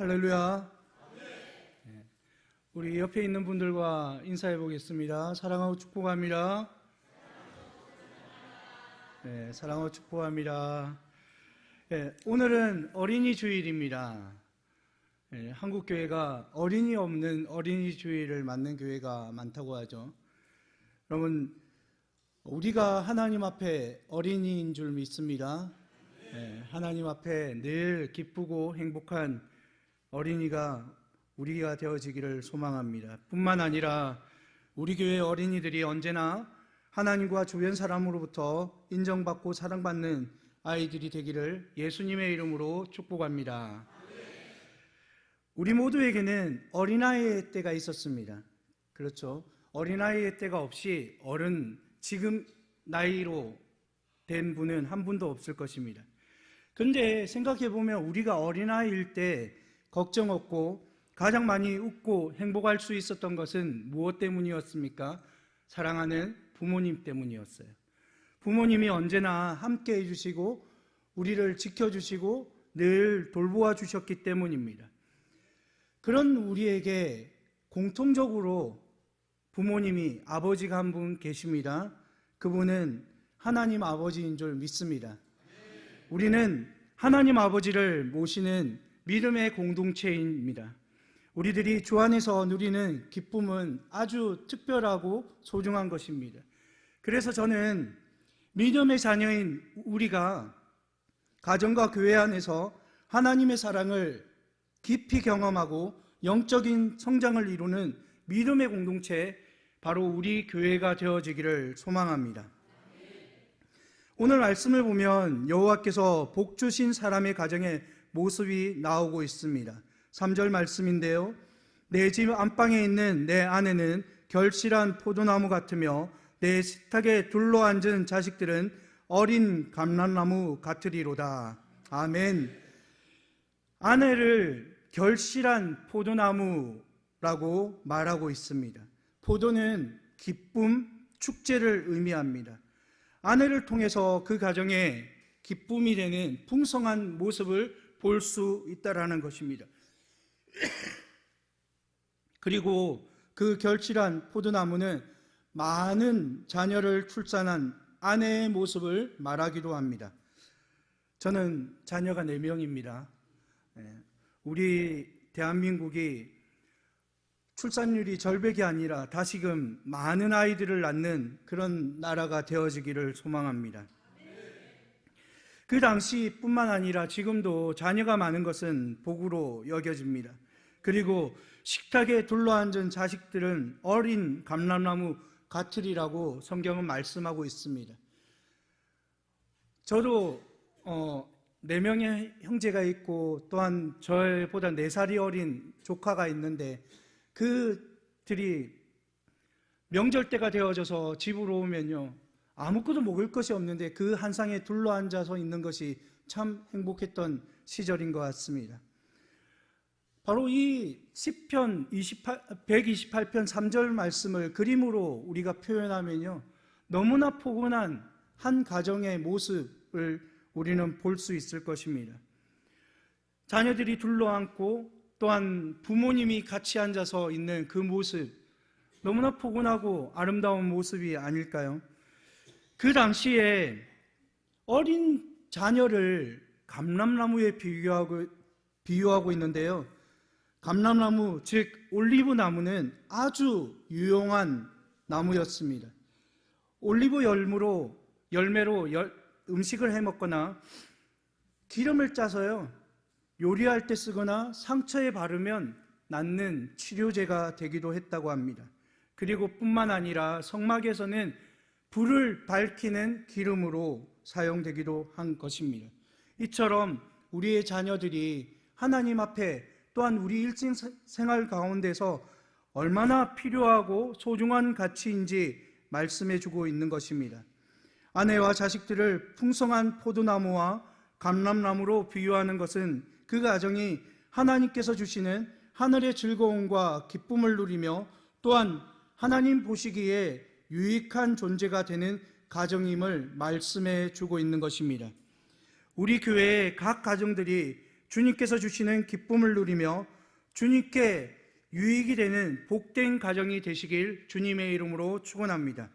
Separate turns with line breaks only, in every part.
할렐루야. 우리 옆에 있는 분들과 인사해 보겠습니다. 사랑하고 축복합니다. 네, 사랑하고 축복합니다. 네, 오늘은 어린이 주일입니다. 네, 한국 교회가 어린이 없는 어린이 주일을 맞는 교회가 많다고 하죠. 여러분, 우리가 하나님 앞에 어린이인 줄 믿습니다. 네, 하나님 앞에 늘 기쁘고 행복한 어린이가 우리가 되어지기를 소망합니다. 뿐만 아니라 우리 교회 어린이들이 언제나 하나님과 주변 사람으로부터 인정받고 사랑받는 아이들이 되기를 예수님의 이름으로 축복합니다. 우리 모두에게는 어린아이의 때가 있었습니다. 그렇죠. 어린아이의 때가 없이 어른, 지금 나이로 된 분은 한 분도 없을 것입니다. 그런데 생각해보면 우리가 어린아이일 때 걱정 없고 가장 많이 웃고 행복할 수 있었던 것은 무엇 때문이었습니까? 사랑하는 부모님 때문이었어요. 부모님이 언제나 함께 해주시고 우리를 지켜주시고 늘 돌보아 주셨기 때문입니다. 그런 우리에게 공통적으로 부모님이 아버지가 한 분 계십니다. 그분은 하나님 아버지인 줄 믿습니다. 우리는 하나님 아버지를 모시는 믿음의 공동체입니다. 우리들이 주 안에서 누리는 기쁨은 아주 특별하고 소중한 것입니다. 그래서 저는 믿음의 자녀인 우리가 가정과 교회 안에서 하나님의 사랑을 깊이 경험하고 영적인 성장을 이루는 믿음의 공동체, 바로 우리 교회가 되어지기를 소망합니다. 오늘 말씀을 보면 여호와께서 복 주신 사람의 가정의 모습이 나오고 있습니다. 3절 말씀인데요. 내 집 안방에 있는 내 아내는 결실한 포도나무 같으며 내 식탁에 둘러앉은 자식들은 어린 감람나무 같으리로다. 아멘. 아내를 결실한 포도나무라고 말하고 있습니다. 포도는 기쁨, 축제를 의미합니다. 아내를 통해서 그 가정에 기쁨이 되는 풍성한 모습을 볼 수 있다라는 것입니다. 그리고 그 결실한 포도나무는 많은 자녀를 출산한 아내의 모습을 말하기도 합니다. 저는 자녀가 4명입니다. 우리 대한민국이 출산율이 절벽이 아니라 다시금 많은 아이들을 낳는 그런 나라가 되어지기를 소망합니다. 그 당시뿐만 아니라 지금도 자녀가 많은 것은 복으로 여겨집니다. 그리고 식탁에 둘러앉은 자식들은 어린 감람나무 같으리라고 성경은 말씀하고 있습니다. 저도 4명의 형제가 있고 또한 저보다 4살이 어린 조카가 있는데 그들이 명절 때가 되어져서 집으로 오면요, 아무것도 먹을 것이 없는데 그 한 상에 둘러앉아서 있는 것이 참 행복했던 시절인 것 같습니다. 바로 이 시편 128편 3절 말씀을 그림으로 우리가 표현하면요, 너무나 포근한 한 가정의 모습을 우리는 볼 수 있을 것입니다. 자녀들이 둘러앉고 또한 부모님이 같이 앉아서 있는 그 모습, 너무나 포근하고 아름다운 모습이 아닐까요? 그 당시에 어린 자녀를 감람나무에 비유하고 있는데요, 감람나무, 즉 올리브 나무는 아주 유용한 나무였습니다. 올리브 열매로 음식을 해먹거나 기름을 짜서요, 요리할 때 쓰거나 상처에 바르면 낫는 치료제가 되기도 했다고 합니다. 그리고 뿐만 아니라 성막에서는 불을 밝히는 기름으로 사용되기도 한 것입니다. 이처럼 우리의 자녀들이 하나님 앞에 또한 우리 일생생활 가운데서 얼마나 필요하고 소중한 가치인지 말씀해 주고 있는 것입니다. 아내와 자식들을 풍성한 포도나무와 감람나무로 비유하는 것은 그 가정이 하나님께서 주시는 하늘의 즐거움과 기쁨을 누리며 또한 하나님 보시기에 유익한 존재가 되는 가정임을 말씀해 주고 있는 것입니다. 우리 교회의 각 가정들이 주님께서 주시는 기쁨을 누리며 주님께 유익이 되는 복된 가정이 되시길 주님의 이름으로 축원합니다.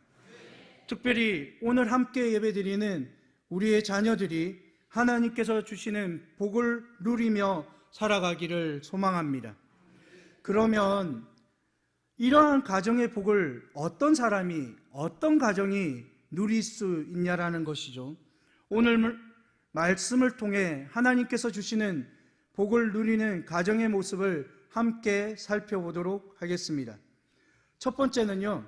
특별히 오늘 함께 예배드리는 우리의 자녀들이 하나님께서 주시는 복을 누리며 살아가기를 소망합니다. 그러면 이러한 가정의 복을 어떤 사람이, 어떤 가정이 누릴 수 있냐라는 것이죠. 오늘 말씀을 통해 하나님께서 주시는 복을 누리는 가정의 모습을 함께 살펴보도록 하겠습니다. 첫 번째는요,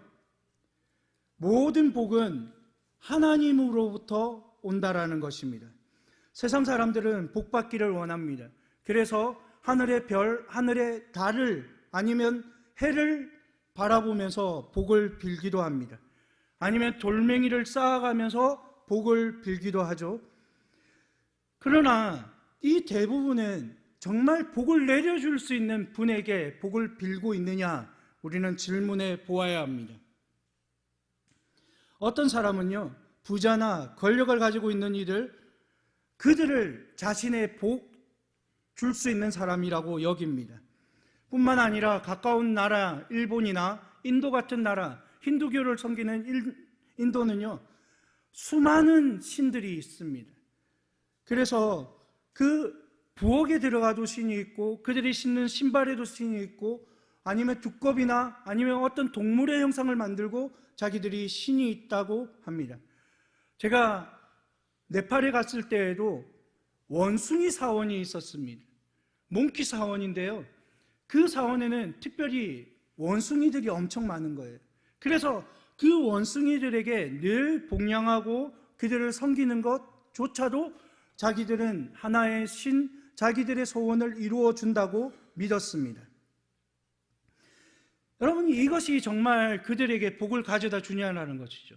모든 복은 하나님으로부터 온다라는 것입니다. 세상 사람들은 복 받기를 원합니다. 그래서 하늘의 별, 하늘의 달을 아니면 해를 바라보면서 복을 빌기도 합니다. 아니면 돌멩이를 쌓아가면서 복을 빌기도 하죠. 그러나 이 대부분은 정말 복을 내려줄 수 있는 분에게 복을 빌고 있느냐, 우리는 질문해 보아야 합니다. 어떤 사람은요, 부자나 권력을 가지고 있는 이들, 그들을 자신의 복 줄 수 있는 사람이라고 여깁니다. 뿐만 아니라 가까운 나라 일본이나 인도 같은 나라, 힌두교를 섬기는 인도는요, 수많은 신들이 있습니다. 그래서 그 부엌에 들어가도 신이 있고, 그들이 신는 신발에도 신이 있고, 아니면 두꺼비나 아니면 어떤 동물의 형상을 만들고 자기들이 신이 있다고 합니다. 제가 네팔에 갔을 때에도 원숭이 사원이 있었습니다. 몽키 사원인데요, 그 사원에는 특별히 원숭이들이 엄청 많은 거예요. 그래서 그 원숭이들에게 늘 복양하고 그들을 섬기는 것조차도 자기들은 하나의 신, 자기들의 소원을 이루어 준다고 믿었습니다. 여러분, 이것이 정말 그들에게 복을 가져다 주냐라는 것이죠.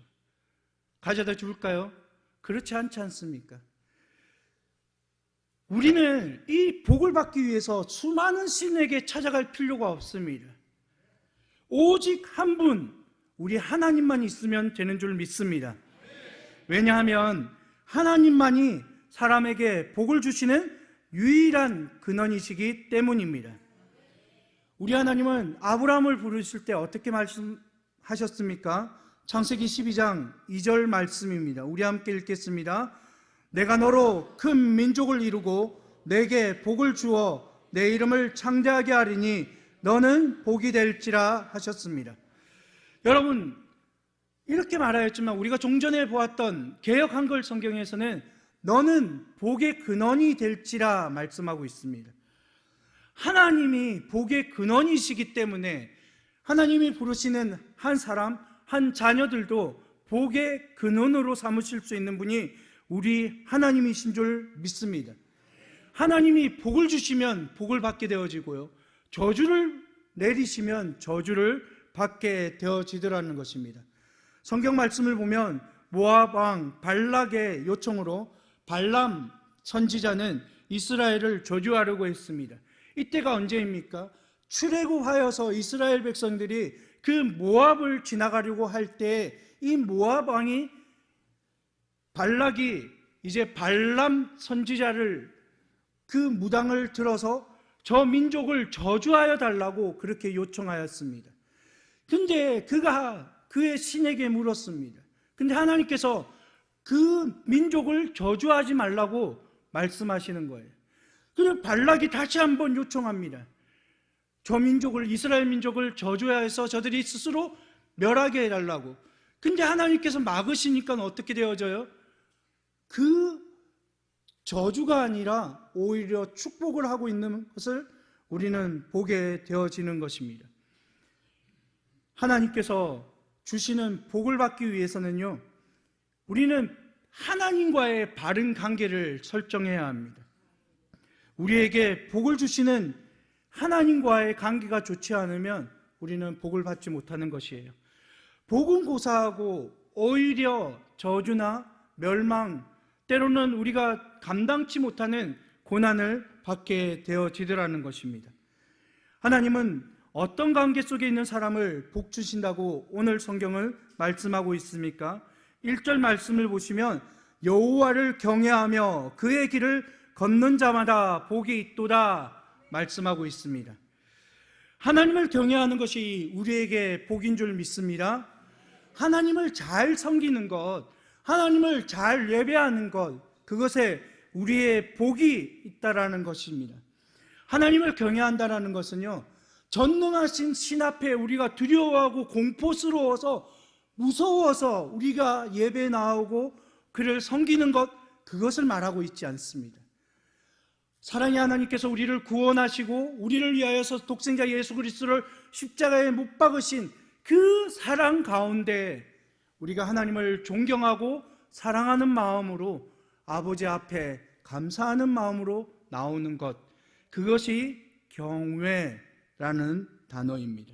가져다 줄까요? 그렇지 않지 않습니까? 우리는 이 복을 받기 위해서 수많은 신에게 찾아갈 필요가 없습니다. 오직 한 분, 우리 하나님만 있으면 되는 줄 믿습니다. 왜냐하면 하나님만이 사람에게 복을 주시는 유일한 근원이시기 때문입니다. 우리 하나님은 아브라함을 부르실 때 어떻게 말씀하셨습니까? 창세기 12장 2절 말씀입니다. 우리 함께 읽겠습니다. 내가 너로 큰 민족을 이루고 내게 복을 주어 내 이름을 창대하게 하리니 너는 복이 될지라 하셨습니다. 여러분, 이렇게 말하였지만 우리가 종전에 보았던 개역 한글 성경에서는 너는 복의 근원이 될지라 말씀하고 있습니다. 하나님이 복의 근원이시기 때문에 하나님이 부르시는 한 사람, 한 자녀들도 복의 근원으로 삼으실 수 있는 분이 우리 하나님이신 줄 믿습니다. 하나님이 복을 주시면 복을 받게 되어지고요, 저주를 내리시면 저주를 받게 되어지더라는 것입니다. 성경 말씀을 보면 모압 왕 발락의 요청으로 발람 선지자는 이스라엘을 저주하려고 했습니다. 이때가 언제입니까? 출애굽하여서 이스라엘 백성들이 그 모압을 지나가려고 할 때 이 모압 왕이 발락이 이제 발람 선지자를 그 무당을 들어서 저 민족을 저주하여 달라고 그렇게 요청하였습니다. 근데 그가 그의 신에게 물었습니다. 근데 하나님께서 그 민족을 저주하지 말라고 말씀하시는 거예요. 그래서 발락이 다시 한번 요청합니다. 저 민족을, 이스라엘 민족을 저주해서 저들이 스스로 멸하게 해달라고. 근데 하나님께서 막으시니까 어떻게 되어져요? 그 저주가 아니라 오히려 축복을 하고 있는 것을 우리는 보게 되어지는 것입니다. 하나님께서 주시는 복을 받기 위해서는요, 우리는 하나님과의 바른 관계를 설정해야 합니다. 우리에게 복을 주시는 하나님과의 관계가 좋지 않으면 우리는 복을 받지 못하는 것이에요. 복은 고사하고 오히려 저주나 멸망, 때로는 우리가 감당치 못하는 고난을 받게 되어지더라는 것입니다. 하나님은 어떤 관계 속에 있는 사람을 복 주신다고 오늘 성경을 말씀하고 있습니까? 1절 말씀을 보시면 여호와를 경외하며 그의 길을 걷는 자마다 복이 있도다 말씀하고 있습니다. 하나님을 경외하는 것이 우리에게 복인 줄 믿습니다. 하나님을 잘 섬기는 것, 하나님을 잘 예배하는 것, 그것에 우리의 복이 있다라는 것입니다. 하나님을 경외한다라는 것은요, 전능하신 신 앞에 우리가 두려워하고 공포스러워서 무서워서 우리가 예배에 나오고 그를 섬기는 것, 그것을 말하고 있지 않습니다. 사랑의 하나님께서 우리를 구원하시고 우리를 위하여서 독생자 예수 그리스도를 십자가에 못 박으신 그 사랑 가운데 우리가 하나님을 존경하고 사랑하는 마음으로 아버지 앞에 감사하는 마음으로 나오는 것, 그것이 경외라는 단어입니다.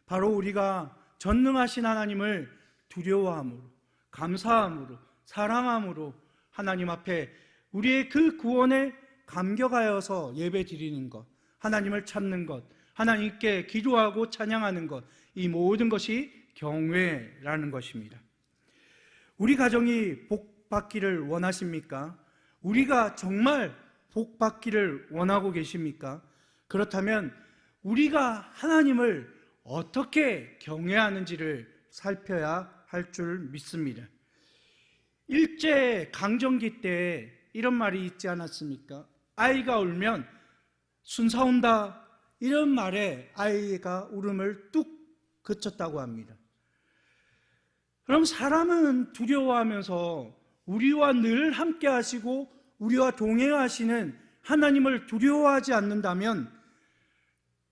바로 우리가 전능하신 하나님을 두려워함으로, 감사함으로, 사랑함으로 하나님 앞에 우리의 그 구원에 감격하여서 예배 드리는 것, 하나님을 찾는 것, 하나님께 기도하고 찬양하는 것, 이 모든 것이 경외라는 것입니다. 우리 가정이 복받기를 원하십니까? 우리가 정말 복받기를 원하고 계십니까? 그렇다면 우리가 하나님을 어떻게 경외하는지를 살펴야 할 줄 믿습니다. 일제 강점기 때 이런 말이 있지 않았습니까? 아이가 울면 순사온다, 이런 말에 아이가 울음을 뚝 그쳤다고 합니다. 그럼 사람은 두려워하면서 우리와 늘 함께 하시고 우리와 동행하시는 하나님을 두려워하지 않는다면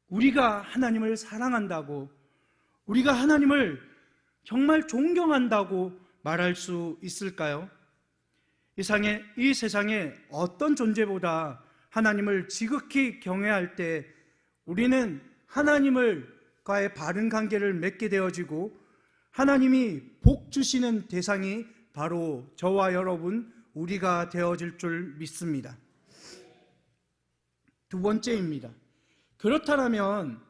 우리가 하나님을 사랑한다고, 우리가 하나님을 정말 존경한다고 말할 수 있을까요? 이 세상에 어떤 존재보다 하나님을 지극히 경외할 때 우리는 하나님과의 바른 관계를 맺게 되어지고 하나님이 복 주시는 대상이 바로 저와 여러분, 우리가 되어질 줄 믿습니다. 두 번째입니다. 그렇다면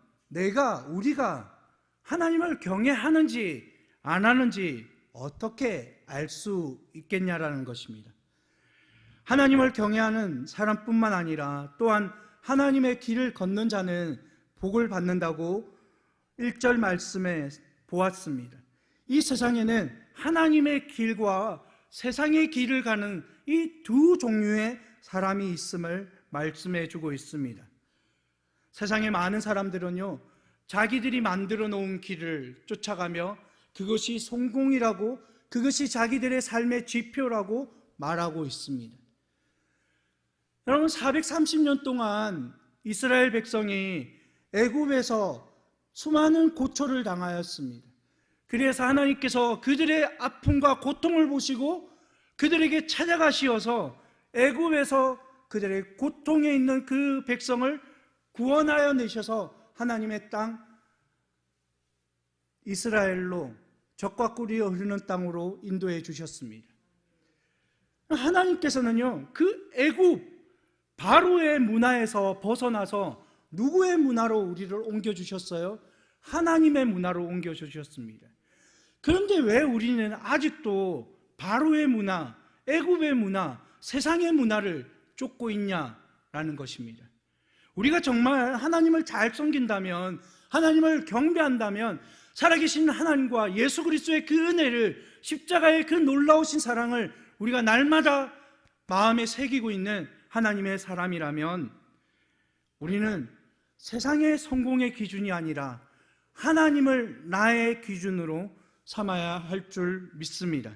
우리가 하나님을 경외하는지 안 하는지 어떻게 알 수 있겠냐라는 것입니다. 하나님을 경외하는 사람뿐만 아니라 또한 하나님의 길을 걷는 자는 복을 받는다고 1절 말씀에 보았습니다. 이 세상에는 하나님의 길과 세상의 길을 가는 이 두 종류의 사람이 있음을 말씀해 주고 있습니다. 세상의 많은 사람들은요, 자기들이 만들어 놓은 길을 쫓아가며 그것이 성공이라고, 그것이 자기들의 삶의 지표라고 말하고 있습니다. 여러분, 430년 동안 이스라엘 백성이 애굽에서 수많은 고초를 당하였습니다. 그래서 하나님께서 그들의 아픔과 고통을 보시고 그들에게 찾아가시어서 애굽에서 그들의 고통에 있는 그 백성을 구원하여 내셔서 하나님의 땅 이스라엘로, 젖과 꿀이 흐르는 땅으로 인도해 주셨습니다. 하나님께서는요, 그 애굽 바로의 문화에서 벗어나서 누구의 문화로 우리를 옮겨주셨어요? 하나님의 문화로 옮겨주셨습니다. 그런데 왜 우리는 아직도 바로의 문화, 애굽의 문화, 세상의 문화를 쫓고 있냐라는 것입니다. 우리가 정말 하나님을 잘 섬긴다면, 하나님을 경배한다면 살아계신 하나님과 예수 그리스도의 그 은혜를, 십자가의 그 놀라우신 사랑을 우리가 날마다 마음에 새기고 있는 하나님의 사람이라면 우리는 세상의 성공의 기준이 아니라 하나님을 나의 기준으로 삼아야 할 줄 믿습니다.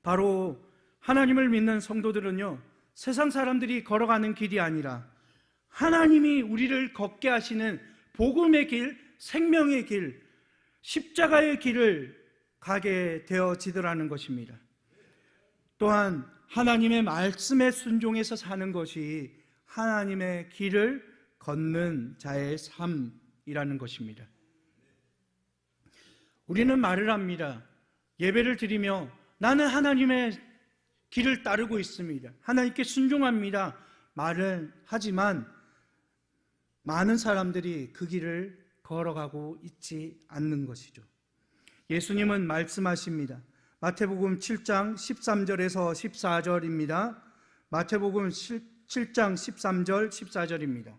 바로 하나님을 믿는 성도들은요, 세상 사람들이 걸어가는 길이 아니라 하나님이 우리를 걷게 하시는 복음의 길, 생명의 길, 십자가의 길을 가게 되어지더라는 것입니다. 또한 하나님의 말씀에 순종해서 사는 것이 하나님의 길을 걷는 자의 삶이라는 것입니다. 우리는 말을 합니다. 예배를 드리며 나는 하나님의 길을 따르고 있습니다, 하나님께 순종합니다 말은 하지만 많은 사람들이 그 길을 걸어가고 있지 않는 것이죠. 예수님은 말씀하십니다. 마태복음 7장 13절에서 14절입니다. 마태복음 7장 13절 14절입니다.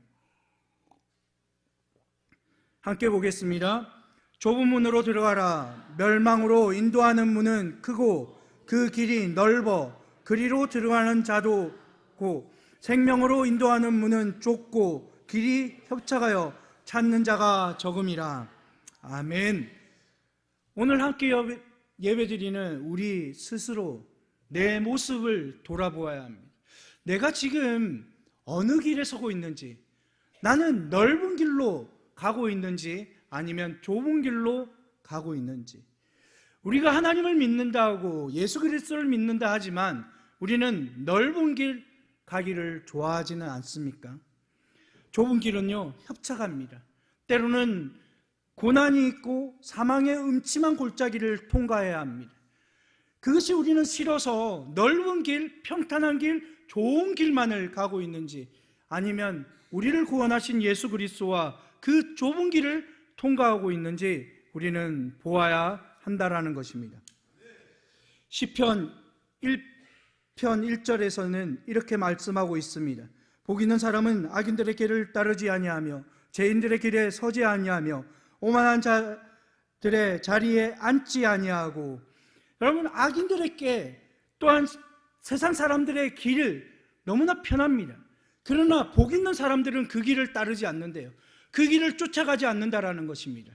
함께 보겠습니다. 좁은 문으로 들어가라. 멸망으로 인도하는 문은 크고 그 길이 넓어 그리로 들어가는 자도 고 생명으로 인도하는 문은 좁고 길이 협착하여 찾는 자가 적음이라. 아멘. 오늘 함께 예배드리는 우리 스스로 내 모습을 돌아보아야 합니다. 내가 지금 어느 길에 서고 있는지, 나는 넓은 길로 가고 있는지 아니면 좁은 길로 가고 있는지. 우리가 하나님을 믿는다고 예수 그리스도를 믿는다 하지만 우리는 넓은 길 가기를 좋아하지는 않습니까? 좁은 길은요, 협착합니다. 때로는 고난이 있고 사망의 음침한 골짜기를 통과해야 합니다. 그것이 우리는 싫어서 넓은 길, 평탄한 길, 좋은 길만을 가고 있는지 아니면 우리를 구원하신 예수 그리스도와 그 좁은 길을 통과하고 있는지 우리는 보아야 한다라는 것입니다. 시편 1편 1절에서는 이렇게 말씀하고 있습니다. 복 있는 사람은 악인들의 길을 따르지 아니하며 죄인들의 길에 서지 아니하며 오만한 자들의 자리에 앉지 아니하고. 여러분, 악인들에게 또한 세상 사람들의 길을 너무나 편합니다. 그러나 복 있는 사람들은 그 길을 따르지 않는데요, 그 길을 쫓아가지 않는다라는 것입니다.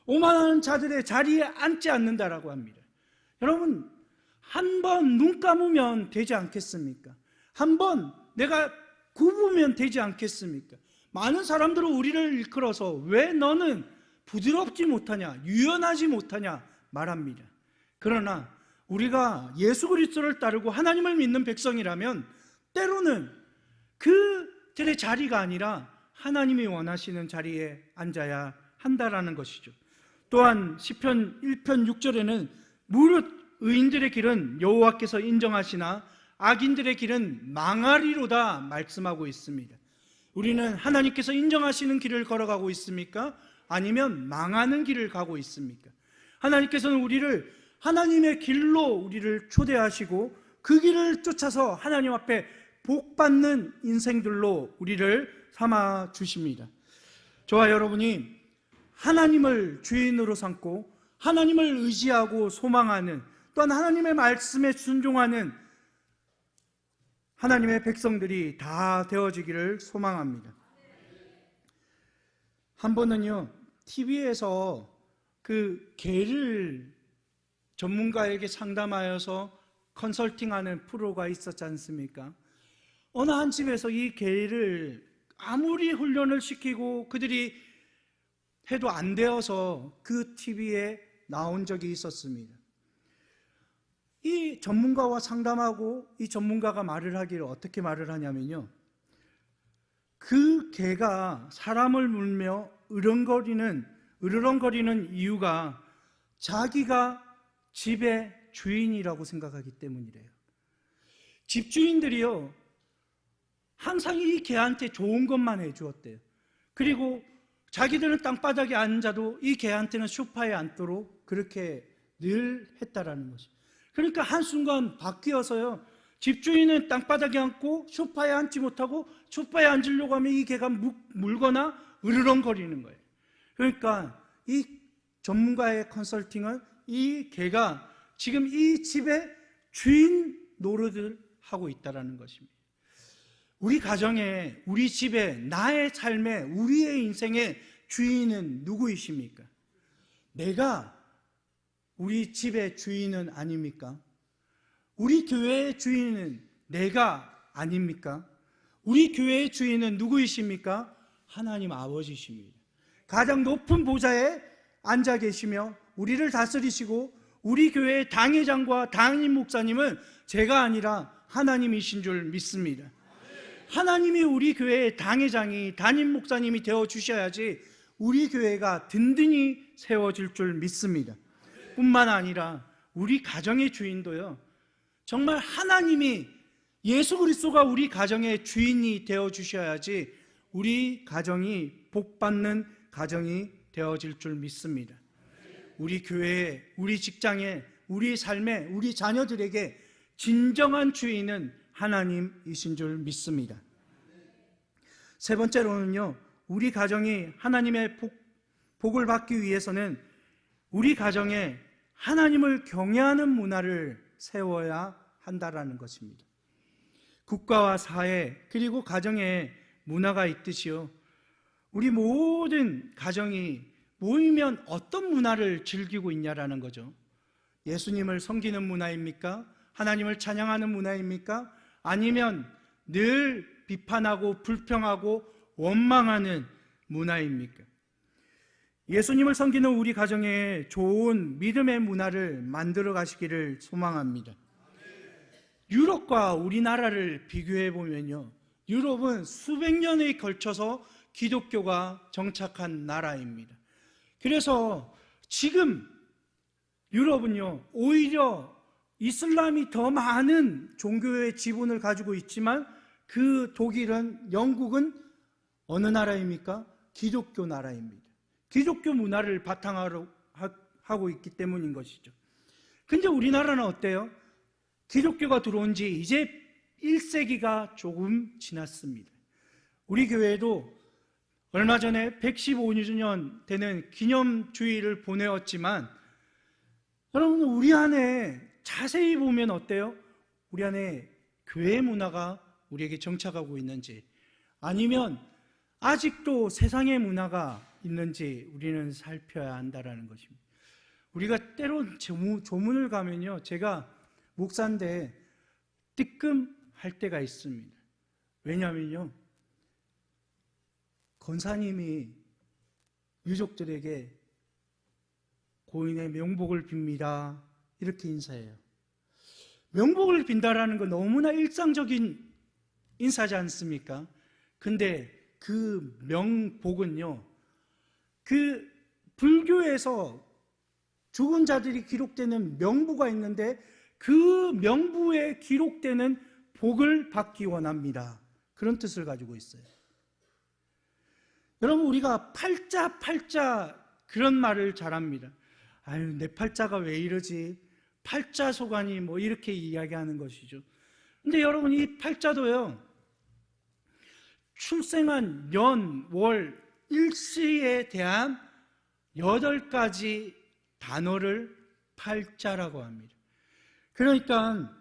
오만한 자들의 자리에 앉지 않는다라고 합니다. 여러분, 한 번 눈 감으면 되지 않겠습니까? 한 번 내가 굽으면 되지 않겠습니까? 많은 사람들은 우리를 일컬어서 왜 너는 부드럽지 못하냐, 유연하지 못하냐 말합니다. 그러나 우리가 예수 그리스도를 따르고 하나님을 믿는 백성이라면 때로는 그들의 자리가 아니라 하나님이 원하시는 자리에 앉아야 한다라는 것이죠. 또한 시편 1편 6절에는 무릇 의인들의 길은 여호와께서 인정하시나 악인들의 길은 망하리로다 말씀하고 있습니다. 우리는 하나님께서 인정하시는 길을 걸어가고 있습니까? 아니면 망하는 길을 가고 있습니까? 하나님께서는 우리를 하나님의 길로 우리를 초대하시고 그 길을 쫓아서 하나님 앞에 복받는 인생들로 우리를 삼아 주십니다. 저와 여러분이 하나님을 주인으로 삼고 하나님을 의지하고 소망하는, 또한 하나님의 말씀에 순종하는 하나님의 백성들이 다 되어지기를 소망합니다. 한 번은요, TV에서 그 개를 전문가에게 상담하여서 컨설팅하는 프로가 있었지 않습니까? 어느 한 집에서 이 개를 아무리 훈련을 시키고 그들이 해도 안 되어서 그 TV에 나온 적이 있었습니다. 이 전문가와 상담하고 이 전문가가 말을 하기를 어떻게 말을 하냐면요, 그 개가 사람을 물며 으르렁거리는 이유가 자기가 집의 주인이라고 생각하기 때문이래요. 집주인들이요, 항상 이 개한테 좋은 것만 해주었대요. 그리고 자기들은 땅바닥에 앉아도 이 개한테는 소파에 앉도록 그렇게 늘 했다라는 것이죠. 그러니까 한순간 바뀌어서요, 집주인은 땅바닥에 앉고 소파에 앉지 못하고 소파에 앉으려고 하면 이 개가 물거나 으르렁거리는 거예요. 그러니까 이 전문가의 컨설팅은 이 개가 지금 이 집의 주인 노릇을 하고 있다는 것입니다. 우리 가정에, 우리 집에, 나의 삶에, 우리의 인생의 주인은 누구이십니까? 내가 우리 집의 주인은 아닙니까? 우리 교회의 주인은 내가 아닙니까? 우리 교회의 주인은 누구이십니까? 하나님 아버지십니다. 가장 높은 보좌에 앉아 계시며 우리를 다스리시고 우리 교회의 당회장과 당임 목사님은 제가 아니라 하나님이신 줄 믿습니다. 하나님이 우리 교회의 당회장이, 담임 목사님이 되어 주셔야지 우리 교회가 든든히 세워질 줄 믿습니다. 뿐만 아니라 우리 가정의 주인도요, 정말 하나님이, 예수 그리스도가 우리 가정의 주인이 되어 주셔야지 우리 가정이 복받는 가정이 되어질 줄 믿습니다. 우리 교회에, 우리 직장에, 우리 삶에, 우리 자녀들에게 진정한 주인은 하나님이신 줄 믿습니다. 세 번째로는요, 우리 가정이 하나님의 복을 받기 위해서는 우리 가정에 하나님을 경외하는 문화를 세워야 한다라는 것입니다. 국가와 사회 그리고 가정에 문화가 있듯이요, 우리 모든 가정이 모이면 어떤 문화를 즐기고 있냐라는 거죠. 예수님을 섬기는 문화입니까? 하나님을 찬양하는 문화입니까? 아니면 늘 비판하고 불평하고 원망하는 문화입니까? 예수님을 섬기는 우리 가정에 좋은 믿음의 문화를 만들어 가시기를 소망합니다. 유럽과 우리나라를 비교해 보면요, 유럽은 수백 년에 걸쳐서 기독교가 정착한 나라입니다. 그래서 지금 유럽은요, 오히려 이슬람이 더 많은 종교의 지분을 가지고 있지만 그 독일은, 영국은 어느 나라입니까? 기독교 나라입니다. 기독교 문화를 바탕으로 하고 있기 때문인 것이죠. 근데 우리나라는 어때요? 기독교가 들어온 지 이제 1세기가 조금 지났습니다. 우리 교회도 얼마 전에 115주년 되는 기념주의를 보내었지만, 여러분, 우리 안에 자세히 보면 어때요? 우리 안에 교회 문화가 우리에게 정착하고 있는지, 아니면 아직도 세상의 문화가 있는지 우리는 살펴야 한다는 것입니다. 우리가 때론 조문을 가면요, 제가 목사인데 뜨끔할 때가 있습니다. 왜냐하면요, 권사님이 유족들에게 고인의 명복을 빕니다 이렇게 인사해요. 명복을 빈다라는 건 너무나 일상적인 인사지 않습니까? 근데 그 명복은요, 그 불교에서 죽은 자들이 기록되는 명부가 있는데 그 명부에 기록되는 복을 받기 원합니다, 그런 뜻을 가지고 있어요. 여러분, 우리가 팔자 그런 말을 잘합니다. 아유, 내 팔자가 왜 이러지? 팔자소관이 뭐 이렇게 이야기하는 것이죠. 근데 여러분, 이 팔자도요, 출생한 년, 월, 일시에 대한 8가지 단어를 팔자라고 합니다. 그러니까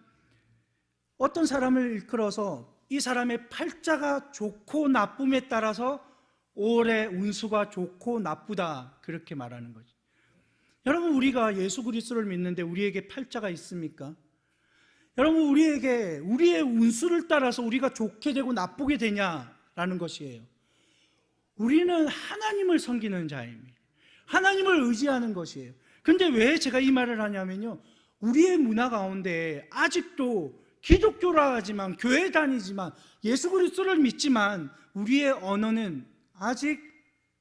어떤 사람을 일컬어서 이 사람의 팔자가 좋고 나쁨에 따라서 올해 운수가 좋고 나쁘다, 그렇게 말하는 거죠. 여러분, 우리가 예수 그리스도를 믿는데 우리에게 팔자가 있습니까? 여러분, 우리에게 우리의 운수를 따라서 우리가 좋게 되고 나쁘게 되냐라는 것이에요. 우리는 하나님을 섬기는 자입니다. 하나님을 의지하는 것이에요. 근데 왜 제가 이 말을 하냐면요, 우리의 문화 가운데 아직도 기독교라 하지만, 교회 다니지만, 예수 그리스도를 믿지만 우리의 언어는 아직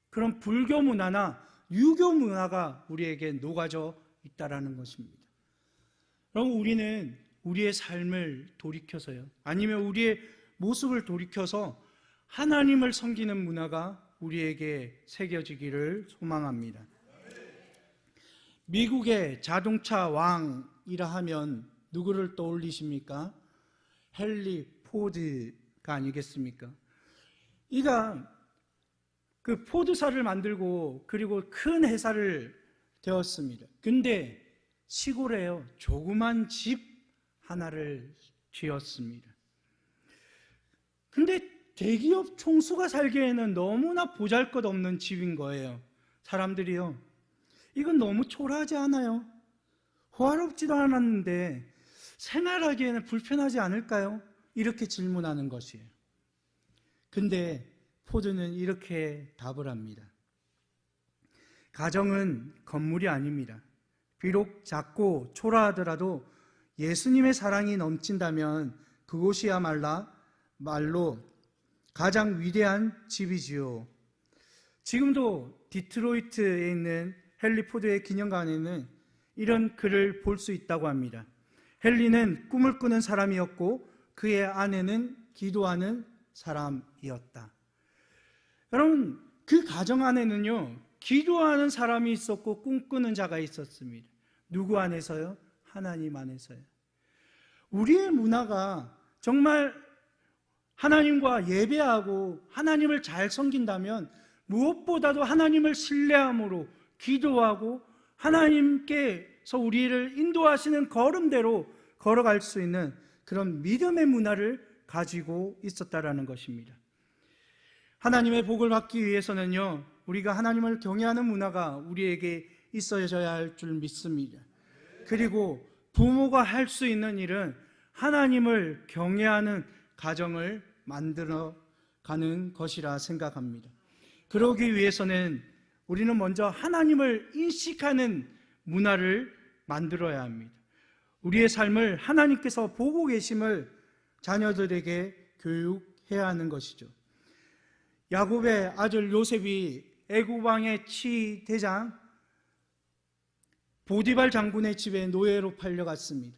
그런 불교 문화나 유교 문화가 우리에게 녹아져 있다라는 것입니다. 그럼 우리는 우리의 삶을 돌이켜서요, 아니면 우리의 모습을 돌이켜서 하나님을 섬기는 문화가 우리에게 새겨지기를 소망합니다. 미국의 자동차 왕이라 하면 누구를 떠올리십니까? 헨리 포드가 아니겠습니까? 이가 그 포드사를 만들고 그리고 큰 회사를 되었습니다. 근데 시골에요, 조그만 집 하나를 지었습니다. 근데 대기업 총수가 살기에는 너무나 보잘것없는 집인 거예요. 사람들이요, 이건 너무 초라하지 않아요? 호화롭지도 않았는데 생활하기에는 불편하지 않을까요? 이렇게 질문하는 것이에요. 근데 포드는 이렇게 답을 합니다. 가정은 건물이 아닙니다. 비록 작고 초라하더라도 예수님의 사랑이 넘친다면 그곳이야말로 가장 위대한 집이지요. 지금도 디트로이트에 있는 헨리 포드의 기념관에는 이런 글을 볼 수 있다고 합니다. 헨리는 꿈을 꾸는 사람이었고 그의 아내는 기도하는 사람이었다. 여러분, 그 가정 안에는요, 기도하는 사람이 있었고 꿈꾸는 자가 있었습니다. 누구 안에서요? 하나님 안에서요. 우리의 문화가 정말 하나님과 예배하고 하나님을 잘 섬긴다면 무엇보다도 하나님을 신뢰함으로 기도하고 하나님께서 우리를 인도하시는 걸음대로 걸어갈 수 있는 그런 믿음의 문화를 가지고 있었다라는 것입니다. 하나님의 복을 받기 위해서는요, 우리가 하나님을 경외하는 문화가 우리에게 있어져야 할 줄 믿습니다. 그리고 부모가 할 수 있는 일은 하나님을 경외하는 가정을 만들어 가는 것이라 생각합니다. 그러기 위해서는 우리는 먼저 하나님을 인식하는 문화를 만들어야 합니다. 우리의 삶을 하나님께서 보고 계심을 자녀들에게 교육해야 하는 것이죠. 야곱의 아들 요셉이 애굽 왕의 치대장 보디발 장군의 집에 노예로 팔려갔습니다.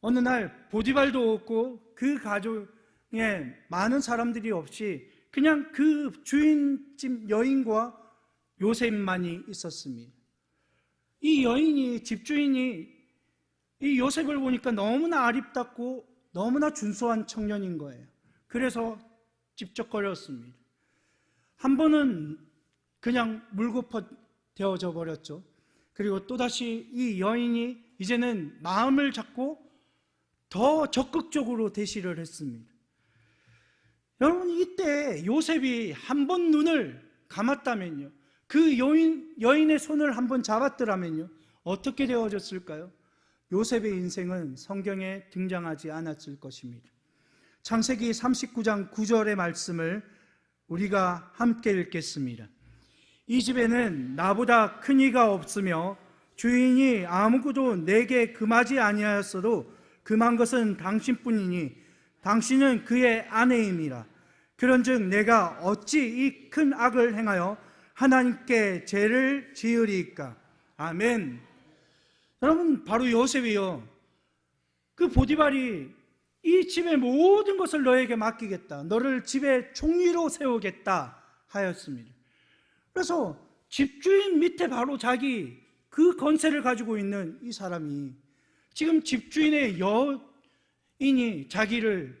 어느 날 보디발도 없고 그 가족에 많은 사람들이 없이 그냥 그 주인집 여인과 요셉만이 있었습니다. 이 여인이, 집주인이 이 요셉을 보니까 너무나 아립답고 너무나 준수한 청년인 거예요. 그래서 찝쩍거렸습니다. 한 번은 그냥 물거퍼 되어져 버렸죠. 그리고 또다시 이 여인이 이제는 마음을 잡고 더 적극적으로 대시를 했습니다. 여러분, 이때 요셉이 한 번 눈을 감았다면요, 그 여인의 손을 한번 잡았더라면요, 어떻게 되어졌을까요? 요셉의 인생은 성경에 등장하지 않았을 것입니다. 창세기 39장 9절의 말씀을 우리가 함께 읽겠습니다. 이 집에는 나보다 큰 이가 없으며 주인이 아무것도 내게 금하지 아니하였어도 금한 것은 당신뿐이니 당신은 그의 아내임이라. 그런즉 내가 어찌 이 큰 악을 행하여 하나님께 죄를 지으리이까. 아멘. 여러분, 바로 요셉이요, 그 보디발이 이 집의 모든 것을 너에게 맡기겠다, 너를 집의 총리로 세우겠다 하였습니다. 그래서 집주인 밑에 바로 자기 그 권세를 가지고 있는 이 사람이 지금 집주인의 여인이 자기를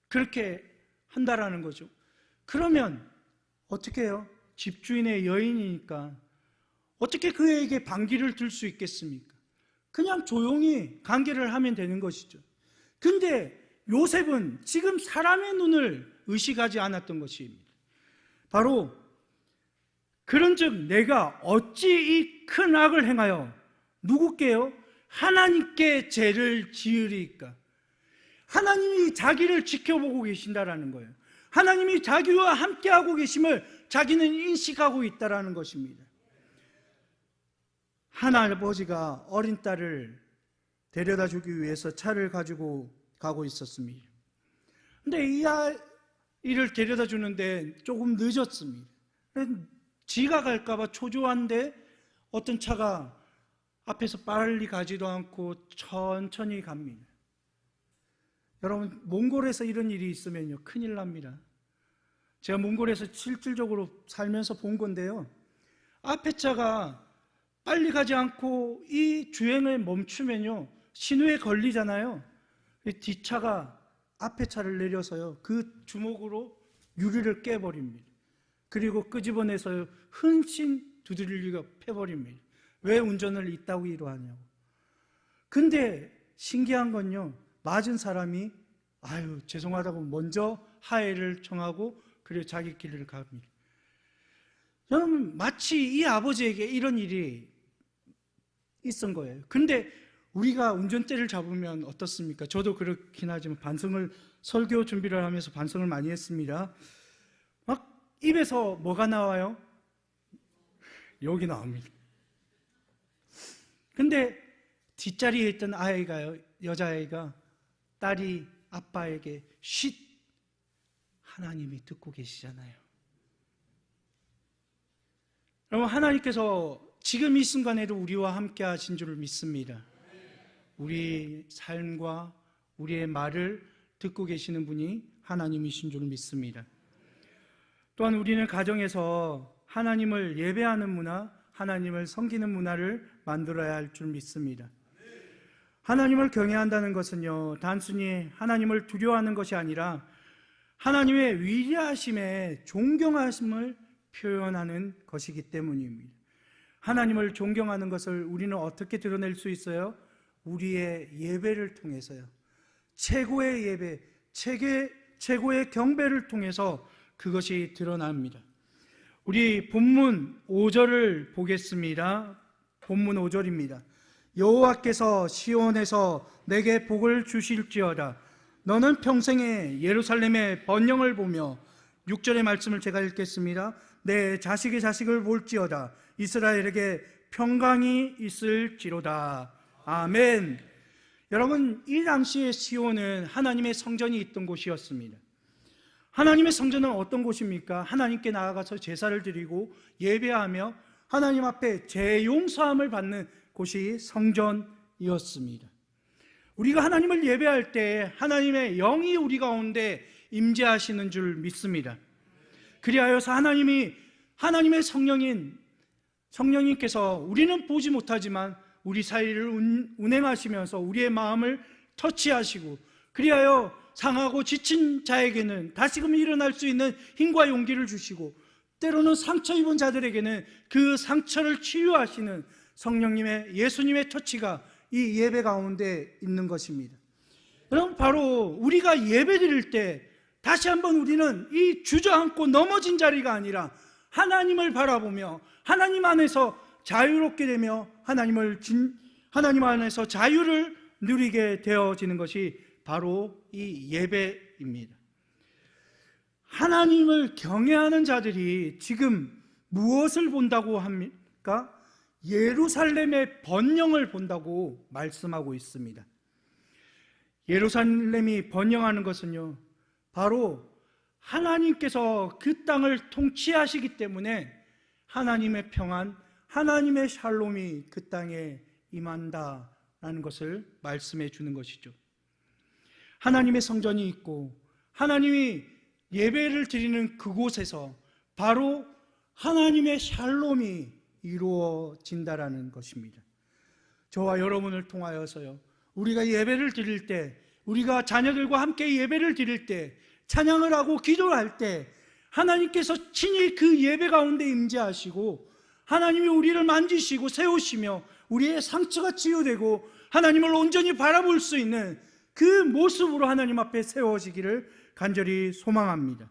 그렇게 한다라는 거죠. 그러면 어떻게 해요? 집주인의 여인이니까 어떻게 그에게 반기를 들 수 있겠습니까? 그냥 조용히 관계를 하면 되는 것이죠. 근데 요셉은 지금 사람의 눈을 의식하지 않았던 것입니다. 바로 그런즉 내가 어찌 이 큰 악을 행하여 누구께요? 하나님께 죄를 지으리이까. 하나님이 자기를 지켜보고 계신다라는 거예요. 하나님이 자기와 함께하고 계심을 자기는 인식하고 있다라는 것입니다. 한 아버지가 어린 딸을 데려다 주기 위해서 차를 가지고 가고 있었습니다. 근데 이 아이를 데려다 주는데 조금 늦었습니다. 지가 갈까봐 초조한데 어떤 차가 앞에서 빨리 가지도 않고 천천히 갑니다. 여러분, 몽골에서 이런 일이 있으면요, 큰일 납니다. 제가 몽골에서 실질적으로 살면서 본 건데요, 앞에 차가 빨리 가지 않고 이 주행을 멈추면요, 신호에 걸리잖아요. 뒷차가 앞에 차를 내려서요, 그 주먹으로 유리를 깨버립니다. 그리고 끄집어내서 흔씬 두드리고 패버립니다. 왜 운전을 이따위로 하냐고. 근데 신기한 건요, 맞은 사람이 아유 죄송하다고 먼저 하해를 청하고 그리고 자기 길을 갑니다. 여러분, 마치 이 아버지에게 이런 일이 있은 거예요. 근데 우리가 운전대를 잡으면 어떻습니까? 저도 그렇긴 하지만 설교 준비를 하면서 반성을 많이 했습니다. 막 입에서 뭐가 나와요? 여기 나옵니다. 근데 뒷자리에 있던 아이가요, 여자아이가, 딸이 아빠에게 쉿, 하나님이 듣고 계시잖아요. 여러분, 하나님께서 지금 이 순간에도 우리와 함께 하신 줄을 믿습니다. 우리 삶과 우리의 말을 듣고 계시는 분이 하나님이신 줄 믿습니다. 또한 우리는 가정에서 하나님을 예배하는 문화, 하나님을 섬기는 문화를 만들어야 할 줄 믿습니다. 하나님을 경외한다는 것은요, 단순히 하나님을 두려워하는 것이 아니라 하나님의 위대하심에 존경하심을 표현하는 것이기 때문입니다. 하나님을 존경하는 것을 우리는 어떻게 드러낼 수 있어요? 우리의 예배를 통해서요. 최고의 예배, 최고의 경배를 통해서 그것이 드러납니다. 우리 본문 5절을 보겠습니다. 본문 5절입니다. 여호와께서 시온에서 내게 복을 주실지어다. 너는 평생에 예루살렘의 번영을 보며, 6절의 말씀을 제가 읽겠습니다. 내 자식의 자식을 볼지어다. 이스라엘에게 평강이 있을지로다. 아멘. 여러분, 이 당시의 시온은 하나님의 성전이 있던 곳이었습니다. 하나님의 성전은 어떤 곳입니까? 하나님께 나아가서 제사를 드리고 예배하며 하나님 앞에 죄 용서함을 받는 곳이 성전이었습니다. 우리가 하나님을 예배할 때 하나님의 영이 우리 가운데 임재하시는 줄 믿습니다. 그리하여서 하나님의 성령님께서 우리는 보지 못하지만 우리 사이를 운행하시면서 우리의 마음을 터치하시고, 그리하여 상하고 지친 자에게는 다시금 일어날 수 있는 힘과 용기를 주시고, 때로는 상처 입은 자들에게는 그 상처를 치유하시는 성령님의, 예수님의 터치가 이 예배 가운데 있는 것입니다. 그럼 바로 우리가 예배 드릴 때 다시 한번 우리는 이 주저앉고 넘어진 자리가 아니라 하나님을 바라보며 하나님 안에서 자유롭게 되며 하나님 안에서 자유를 누리게 되어지는 것이 바로 이 예배입니다. 하나님을 경외하는 자들이 지금 무엇을 본다고 합니까? 예루살렘의 번영을 본다고 말씀하고 있습니다. 예루살렘이 번영하는 것은요, 바로 하나님께서 그 땅을 통치하시기 때문에 하나님의 평안, 하나님의 샬롬이 그 땅에 임한다라는 것을 말씀해 주는 것이죠. 하나님의 성전이 있고 하나님이 예배를 드리는 그곳에서 바로 하나님의 샬롬이 이루어진다라는 것입니다. 저와 여러분을 통하여서요, 우리가 예배를 드릴 때, 우리가 자녀들과 함께 예배를 드릴 때, 찬양을 하고 기도를 할 때 하나님께서 친히 그 예배 가운데 임재하시고 하나님이 우리를 만지시고 세우시며 우리의 상처가 치유되고 하나님을 온전히 바라볼 수 있는 그 모습으로 하나님 앞에 세워지기를 간절히 소망합니다.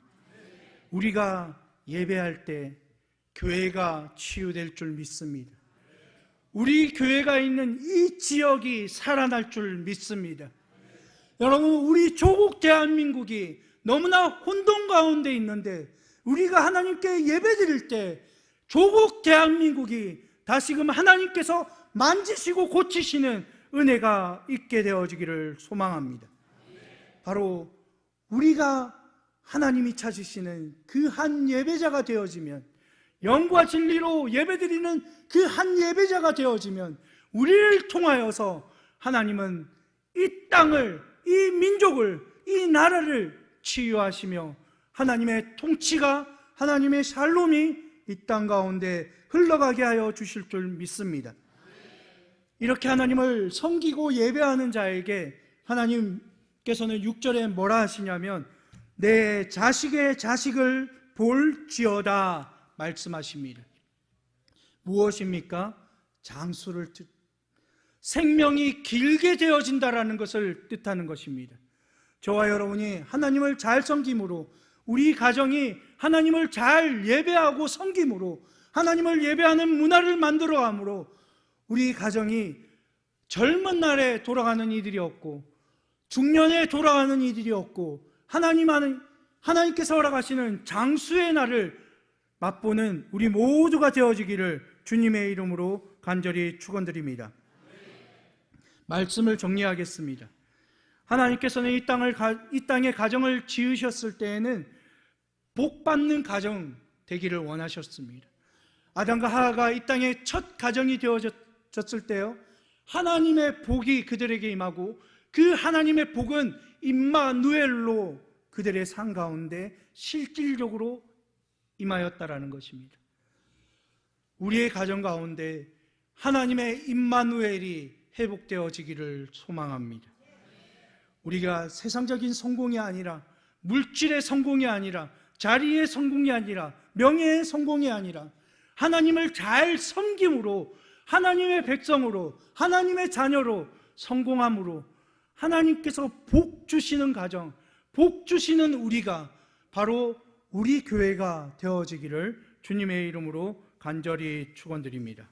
우리가 예배할 때 교회가 치유될 줄 믿습니다. 우리 교회가 있는 이 지역이 살아날 줄 믿습니다. 여러분, 우리 조국 대한민국이 너무나 혼돈 가운데 있는데 우리가 하나님께 예배드릴 때 조국 대한민국이 다시금 하나님께서 만지시고 고치시는 은혜가 있게 되어지기를 소망합니다. 바로 우리가 하나님이 찾으시는 그 한 예배자가 되어지면, 영과 진리로 예배드리는 그 한 예배자가 되어지면 우리를 통하여서 하나님은 이 땅을, 이 민족을, 이 나라를 치유하시며 하나님의 통치가, 하나님의 샬롬이 이 땅 가운데 흘러가게 하여 주실 줄 믿습니다. 이렇게 하나님을 섬기고 예배하는 자에게 하나님께서는 6절에 뭐라 하시냐면 내 자식의 자식을 볼지어다 말씀하십니다. 무엇입니까? 장수를 생명이 길게 되어진다라는 것을 뜻하는 것입니다. 저와 여러분이 하나님을 잘 섬김으로, 우리 가정이 하나님을 잘 예배하고 섬김으로, 하나님을 예배하는 문화를 만들어감으로 우리 가정이 젊은 날에 돌아가는 이들이 없고 중년에 돌아가는 이들이 없고 하나님께서 허락하시는 장수의 날을 맛보는 우리 모두가 되어지기를 주님의 이름으로 간절히 축원드립니다. 말씀을 정리하겠습니다. 하나님께서는 이 땅에 가정을 지으셨을 때에는 복받는 가정 되기를 원하셨습니다. 아담과 하와가 이 땅에 첫 가정이 되어졌을 때요, 하나님의 복이 그들에게 임하고 그 하나님의 복은 임마누엘로 그들의 삶 가운데 실질적으로 임하였다라는 것입니다. 우리의 가정 가운데 하나님의 임마누엘이 회복되어지기를 소망합니다. 우리가 세상적인 성공이 아니라, 물질의 성공이 아니라, 자리의 성공이 아니라, 명예의 성공이 아니라 하나님을 잘 섬김으로, 하나님의 백성으로, 하나님의 자녀로 성공함으로 하나님께서 복 주시는 가정, 복 주시는 우리가 바로 우리 교회가 되어지기를 주님의 이름으로 간절히 축원드립니다.